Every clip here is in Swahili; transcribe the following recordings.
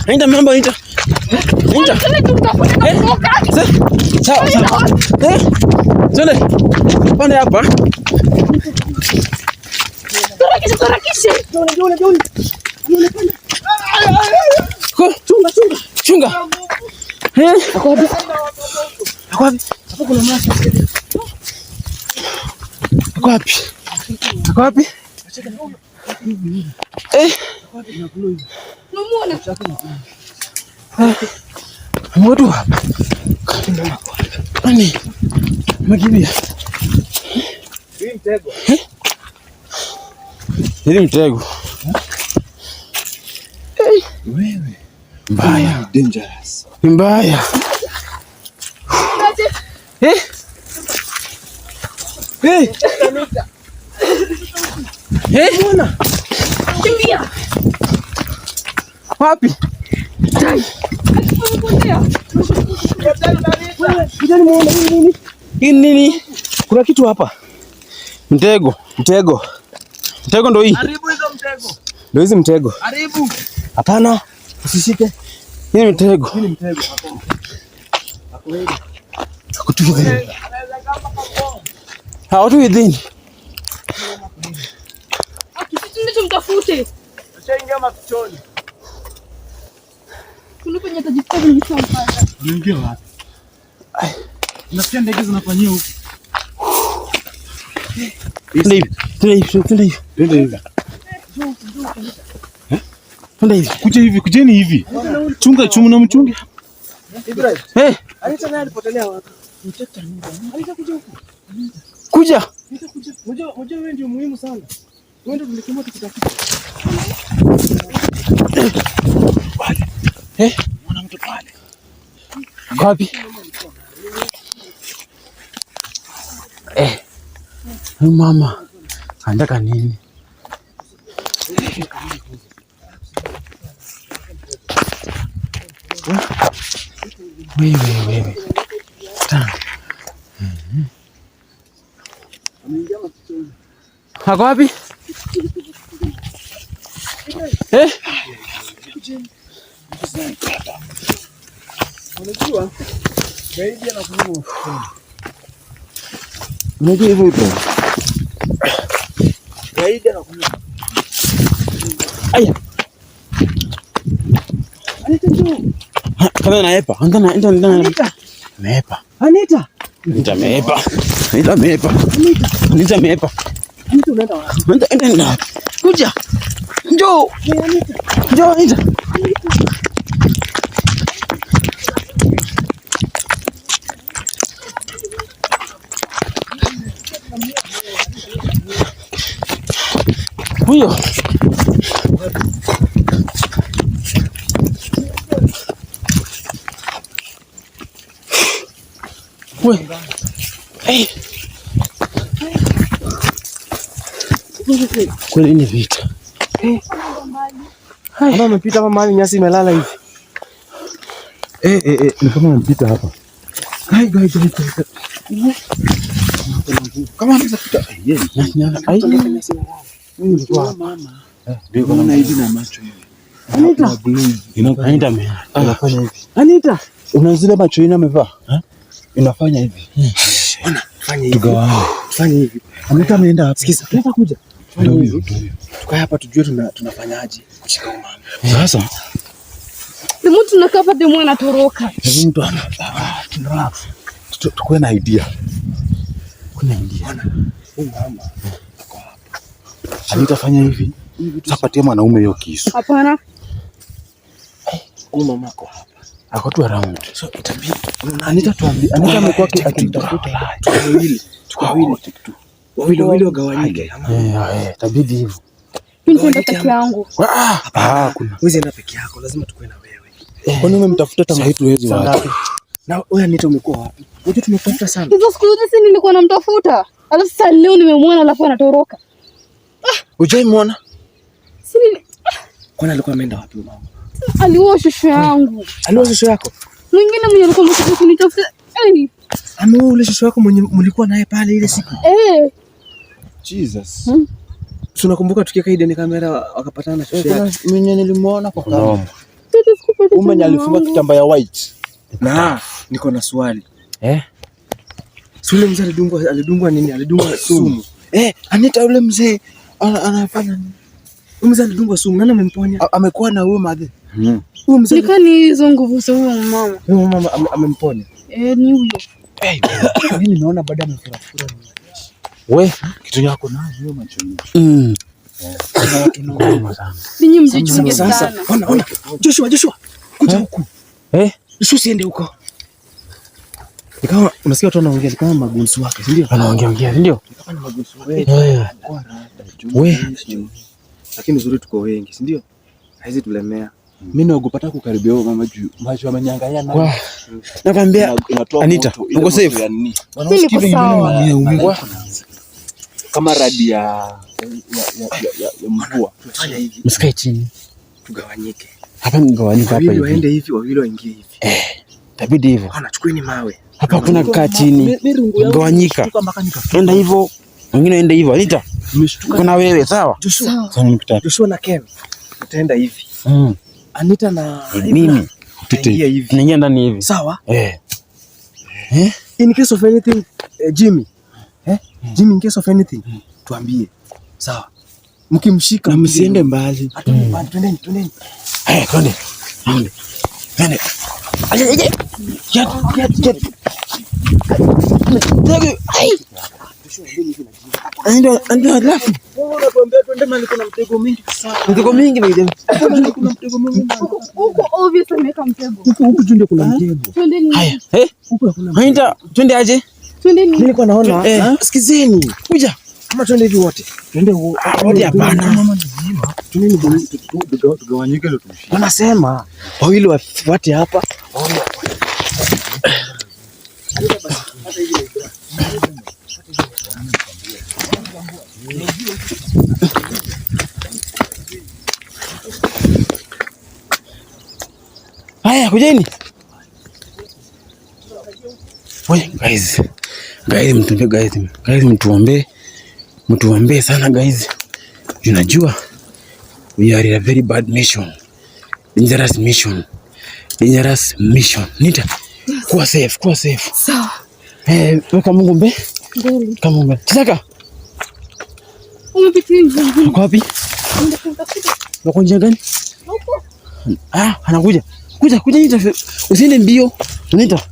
Ainda mambo ainda. Sawa. Twende. Pande hapa. Harakisha. Chunga. Ako wapi? Moto hapa. Ani. Makimbia. Hili mtego. Wewe. Mbaya. Dangerous. Mbaya. Mbona? Kimbia. Wapi? Nini? Kuna kitu hapa. Mtego ndo hii. Haribu hizo mtego. Ndio hizi mtego. Haribu. Hapana, usishike. Hii mtego. Hii mtego hapo. Hakuenda. Hakutuwezi. Watu within. Akisitinde tumtafute. Ashaingia mafichoni. Kuna kwenye atajifunza ni sawa sana. Niingie wapi? Nasikia ndege zinafanyia huko. Twende hivi. Kujeni hivi. Chunga na mchunge. Ibrahim. Alita naye alipotelea wapi? Alita kuja huko. Kuja. Unajua wewe ndio muhimu sana. Wewe ndio tulikimwa tukitafuta. Mwana mtu pale. Wapi? Mama. Anataka nini? Wewe. Hako wapi? Unajua? Gaidi anakunywa. Unajua hivyo hivyo. Gaidi anakunywa. Aya. Anita njoo. Kama naepa. Anita. Meepa. Anita meepa. Anita unaenda wapi? Anita. Kuja. Njoo. Njoo Anita. Huyo. Wewe. Kweli ni vita. Kama umepita hapa mahali nyasi imelala hivi. Ni kama umepita hapa. Guys. Kama anaweza pita. Mama. Ndio kama hivi na macho hivi. Anita. Anafanya hivi. Anita, unazile macho ina amevaa? Inafanya hivi. Bwana, fanya hivi. Fanya hivi. Anita ameenda hapa. Sikiza, tunataka kuja. Ndio hiyo. Tukae hapa tujue tunafanyaje kushika mama. Sasa ni mtu nakapa demo anatoroka. Ni mtu ana tukue na idea. Kuna idea. Huyu mama ako hapa. Anita fanya hivi. Sasa patia mwanaume hiyo kisu. Hapana. Huyu mama ako hapa. Ako tu around. So itabidi Anita tuambie. Anita amekuwa akitafuta. Wawili wagawanyike. Itabidi hivyo. Mimi ndio peke yangu. Kuna. Wewe enda peke yako, lazima tukue na wewe. Kwani umemtafuta tangu hitu wezi wapi? Na wewe Anita umekuwa wapi? Unajua tumekutafuta sana. Hizo siku zote si nilikuwa namtafuta. Alafu sasa leo nimemwona alafu anatoroka. Hujaimwona? Si nini? Kwani alikuwa ameenda wapi mama? Aliua shosho yangu. Aliua shosho yako? Mwingine mwenye alikuwa amekuja kunitafuta. Ama ule shosho yako mwenye mlikuwa naye pale ile siku? Jesus. Tunakumbuka tukiweka hidden camera wakapatana na shosho yako. Mwenye nilimuona kwa kamera. Mwenye alifunga kitambaa ya white. Na niko na swali. Sule mzee alidungwa nini? Alidungwa sumu. Anita ule mzee anafanya nini? Mzee alidungwa sumu. Nani amemponya? Amekuwa na huyo madhe. Huyo mzee. Nikani hizo nguvu za huyo mama. Huyo mama amemponya. Ni huyo. Mimi nimeona baada ya mfurafura. We, kitu yako nayo hiyo machoni. Ninyi mjichunge sana. Ona. Joshua. Kuja huku. Joshua siende huko. Nikawa unasikia watu wanaongea kama magunzi wake, si ndio? Wanaongea, ndio? Kama ni magunzi wake. Lakini uzuri tuko wengi, si ndio? Haizi tulemea. Mimi naogopa hata kukaribia huyo mama juu macho amenyang'anya na. Nakwambia Anita, uko safe? Kama radi ya mvua. Tufanye hivi. Msikae chini. Tugawanyike. Hapa mgawanyike hapa hivi. Wawili waende hivi, wawili waingie hivi. Tabidi hivyo. Chukueni mawe. Hapa kuna kaa chini. Gawanyika. Enda hivyo. Wengine waende hivyo. Anita, kuna wewe sawa? Joshua na Ken. Utaenda hivi. Anita na mimi tunaingia ndani hivi. Sawa? In case of anything, Jimmy. Jimmy, in case of anything, tuambie. Sawa. Mkimshika na msiende mbali. Twendeni. Twende. Get. Ndio alafu. Nakwambia twende mali kuna mtego mingi sana. Mtego mingi baidem. Kuna mtego mingi. Huko obviously ameweka mtego. Huko ndio kuna mtego. Twendeni. Haya. Huko kuna. Haita, twende aje? Twendeni. Mimi niko naona. Sikizeni. Kuja. Kama twende hivi wote. Twende wote hapana. Twende tugawanyike leo tumshike. Wanasema wawili wafuate hapa. Haya, kujeni. Wewe guys, mtuombe sana guys. Unajua we are in a very bad mission. Dangerous mission. Nita. Kuwa safe. Sawa. Weka Mungu mbele. Kama mbele. Tisaka. Umepitia njia. Uko wapi? Uko njia gani? Huko. Anakuja. Kuja Nita. Usiende mbio. Nita.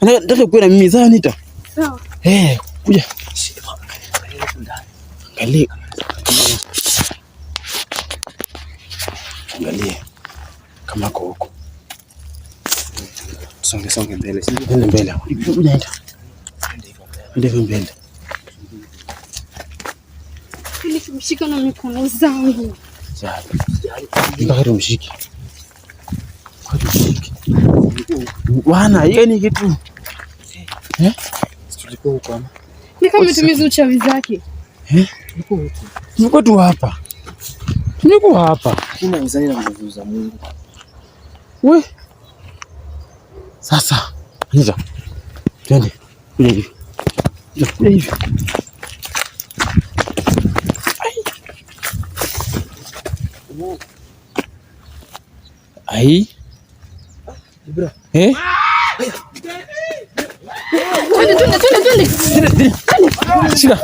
Nataka kuwa na mimi sawa Nita. Sawa. Kuja. Angalia. Kama kwa huko. Songe mbele. Nenda mbele. Nenda. Ndio mbele. Ili kumshika na mikono zangu. Mpaka tumshike. Bwana, hiyo ni kitu. Tulikuwa huko ama? Ni kama tumiza uchawi zake. Niko tu hapa. Kina mzani na nguvu za Mungu. We. Sasa, Anita. Twende. Kuja hivi. Ai. Ibra. Twende. Shika.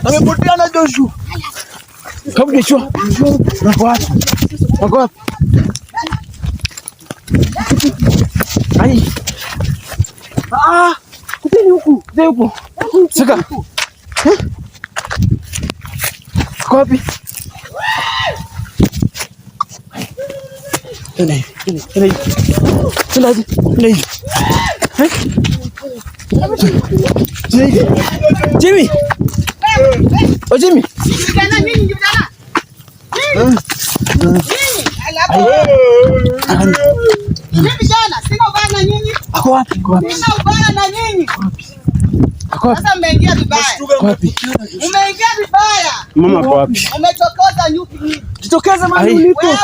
Amepotea na Joshua. Kama Joshua. Wako wapi? Ai. Kuteni huku. Sika. Wapi? Twende hivi. Jimmy. Oh Jimmy. Ako wapi? Sasa mmeingia vibaya. Umeingia vibaya. Mama ako wapi? Umechokoza nyuki nyingi. Jitokeze mahali ulipo.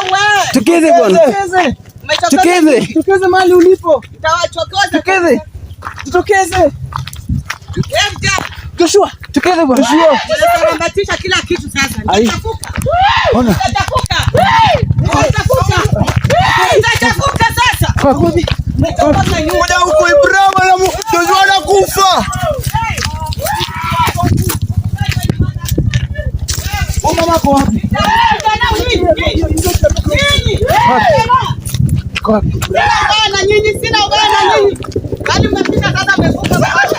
Tokeze bwana. Jitokeze mahali ulipo. Nitawachokoza. Jitokeze. Jitokeze. Joshua, tokeze bwana. Joshua. Unasambatisha kila kitu sasa. Nitafuka. Ona. Nitafuka sasa. Kwa kweli. Umechokoza nyuki. Ngoja huko Ibrahim na Joshua anakufa. Mama kwa wapi? Sina ubaya na nyinyi. Kwani mmefika sasa mmefuka mpaka.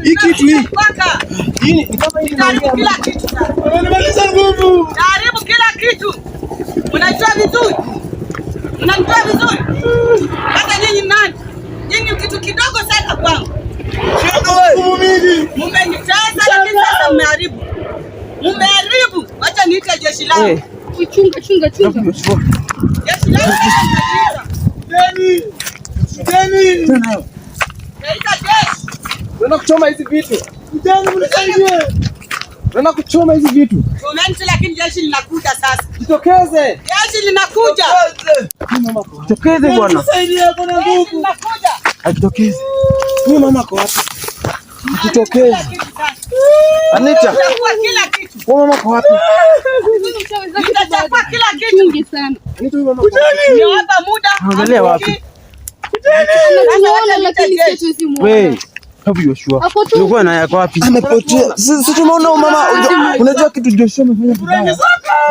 Hii kitu hii. Hii ni kama hii Karibu kila kitu sasa. inamaliza nguvu. Karibu kila kitu. Unajua vizuri. Unajua vizuri. Hata nyinyi nani? Nyinyi kitu kidogo sana kwangu. Mmenitesa lakini sasa mmeharibu. Mmeharibu. Acha niite jeshi langu. Chunga. Jeshi langu. Deni. Naita jeshi. Tunaenda kuchoma hizi vitu. Deni mnisaidie. Tunaenda kuchoma hizi vitu. Tumeanza lakini jeshi linakuja sasa. Jitokeze. Jeshi linakuja. Tokeze bwana. Mnisaidie kuna Jeshi nguvu. linakuja. Ajitokeze. Huyu mama kwa wapi? Jitokeze. Anita. Nitachukua kila kitu. Huyu mama kwa wapi? Nitachukua kila kitu. Chungi sana. Anita huyu mama kwa wapi? Niwapa muda. Angalia wapi? Tunaona lakini sisi tusimuone. Wewe, hapo Joshua. Hapo tu. Ulikuwa na yako wapi? Amepotea. Sisi tumeona mama. Unajua kitu Joshua amefanya vibaya.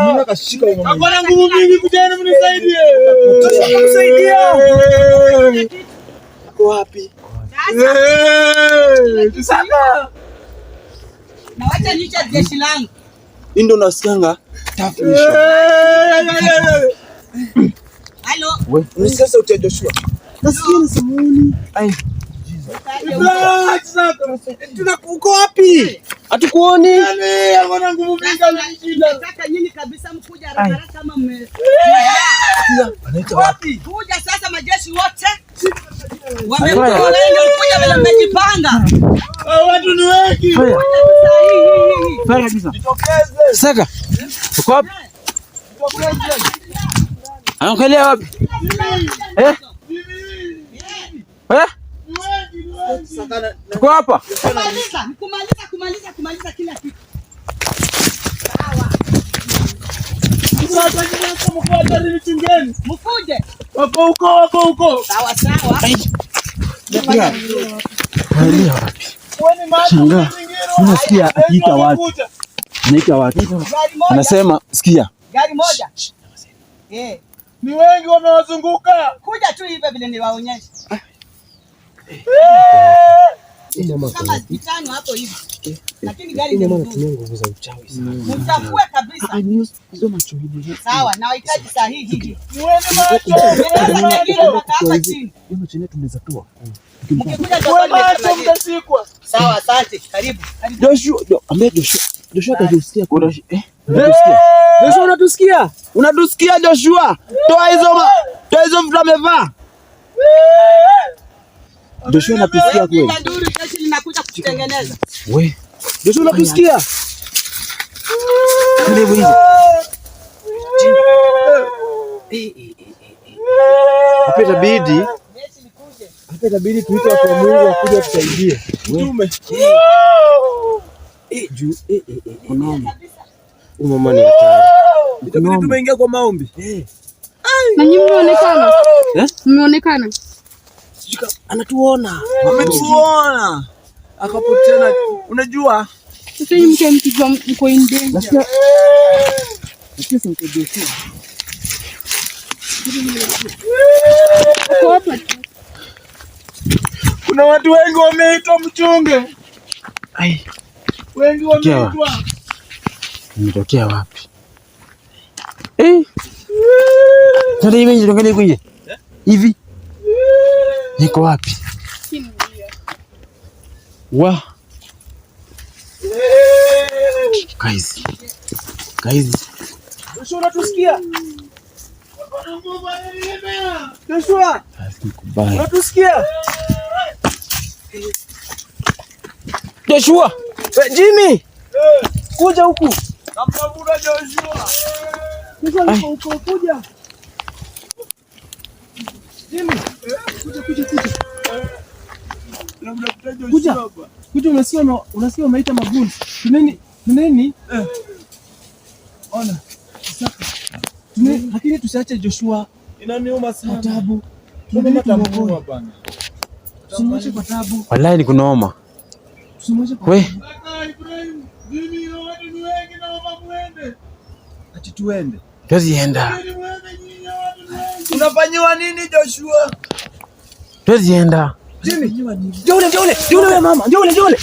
Mimi akashika huyo mama. Hapana nguvu mingi kujana mnisaidie. Tunakusaidia. Kwa wapi? Sasa. Na wacha niite jeshi langu. Hii ndo nasikianga tafu. Halo. Ni sasa utia Joshua. Nasikia nasamuni. Ai. Uko wapi? Hatukuoni. Hakuna nguvu mingi alishinda. Nataka nyinyi kabisa mkuja haraka kama mme. Anaita wapi? Kuja sasa majeshi wote. Wamekuja wengi mkuja vile mmejipanga. Watu ni wengi. Fanya kabisa. Jitokeze. Saka. Uko wapi? Angalia wapi? Eh? Tuko hapa. Kumaliza kila kitu. Sasa nyinyi mko hatari mchungeni. Mkuje. Wako huko. Sawa. Angalia wapi? Shangaa. Unasikia akiita watu. Anaita watu. Anasema sikia. Gari moja. Ni wengi wamewazunguka. Kuja tu hivyo vile niwaonyesha. Kama vitano hapo hivi. Lakini gari ni nguvu za uchawi sana. mtafue kabisa. Sawa, na wahitaji sahihi. Hapa chini. Tunaweza toa. Mkikuja mtasikwa. Sawa, asante. Karibu. Joshua, ambia Joshua atakusikia. Joshua unatusikia? Unatusikia Joshua? Toa hizo vitu amevaa. Joshua anatusikia kweli. Nduru jeshi linakuja kutengeneza. Wewe. Joshua unatusikia? Karibu hizo. Hapa itabidi tuite watu wa Mungu wakuje watusaidie. Mtume. Unaona? Huyu mama ni hatari. Itabidi tumeingia kwa maombi. Na nyinyi mmeonekana? Mmeonekana? Anatuona. Ametuona. Akapotea. Unajua? Sasa nyinyi mkijua mko inde. Nasikia sauti Joshua. Kuna watu wengi wameitwa mchunge. Ai. Wengi wameitwa. Umetokea wapi? Sasa hivi ndio kwenye hivi. Niko wapi? Wa. Guys. Joshua, unatusikia? Joshua, unatusikia? Joshua. Jimmy. Kuja huku. Namtafuta Joshua. Kuja. Jimmy. Namtafuta Joshua. Kuja, unasikia umeita magundi. Tuneni. Ona. Lakini tusiache Joshua. Inaniuma sana. Tabu. Tunamtambua bana. Tusimwache kwa tabu. Wallahi ni kunaoma. Tusimwache kwa We. Kaka Ibrahim, mimi na watu ni wengi na mama muende. ati tuende. Tuzienda. Unafanyiwa nini Joshua? Tuzienda. Jimmy. Ndio ule mama. Ndio ule.